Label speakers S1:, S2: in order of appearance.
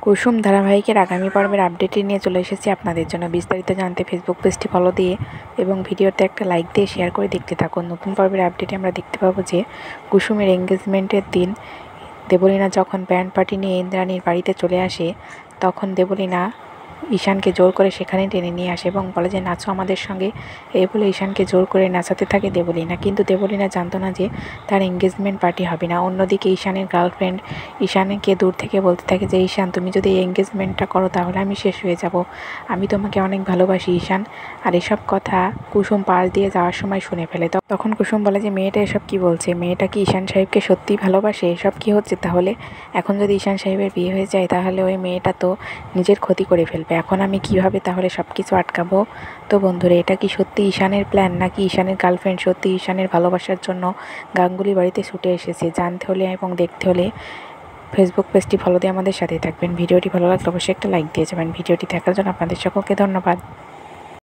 S1: কুসুম ধারাবাহিকের আগামী পর্বের আপডেটটি নিয়ে চলে এসেছি আপনাদের জন্য। বিস্তারিত জানতে ফেসবুক পেজটি ফলো দিয়ে এবং ভিডিওতে একটা লাইক দিয়ে শেয়ার করে দেখতে থাকুন। নতুন পর্বের আপডেটে আমরা দেখতে পাবো যে কুসুমের এঙ্গেজমেন্টের দিন দেবলীনা যখন ব্যান্ড পার্টি নিয়ে ইন্দ্রাণীর বাড়িতে চলে আসে, তখন দেবলীনা ঈশানকে জোর করে সেখানে টেনে নিয়ে আসে এবং বলে যে নাচো আমাদের সঙ্গে। এই বলে ঈশানকে জোর করে নাচাতে থাকে দেবলীনা, কিন্তু দেবলীনা জানতো না যে তার এঙ্গেজমেন্ট পার্টি হবে না। অন্যদিকে ঈশানের গার্লফ্রেন্ড ঈশানকে দূর থেকে বলতে থাকে যে ঈশান, তুমি যদি এই এঙ্গেজমেন্টটা করো তাহলে আমি শেষ হয়ে যাব, আমি তোমাকে অনেক ভালোবাসি ঈশান। আর এসব কথা কুসুম পাশ দিয়ে যাওয়ার সময় শুনে ফেলে। তখন কুসুম বলে যে মেয়েটা এসব কি বলছে, মেয়েটা কি ঈশান সাহেবকে সত্যিই ভালোবাসে? এসব কি হচ্ছে? তাহলে এখন যদি ঈশান সাহেবের বিয়ে হয়ে যায় তাহলে ওই মেয়েটা তো নিজের ক্ষতি করে ফেলবে। এখন আমি কিভাবে তাহলে সব কিছু আটকাবো? তো বন্ধুরা, এটা কি সত্যি ঈশানের প্ল্যান, নাকি ঈশানের গার্লফ্রেন্ড সত্যি ঈশানের ভালোবাসার জন্য গাঙ্গুলি বাড়িতে ছুটে এসেছে? জানতে হলে এবং দেখতে হলে ফেসবুক পেজটি ফলো দিয়ে আমাদের সাথেই থাকবেন। ভিডিওটি ভালো লাগলে অবশ্যই একটা লাইক দিয়ে যাবেন। ভিডিওটি দেখার জন্য আপনাদের সকলকে ধন্যবাদ।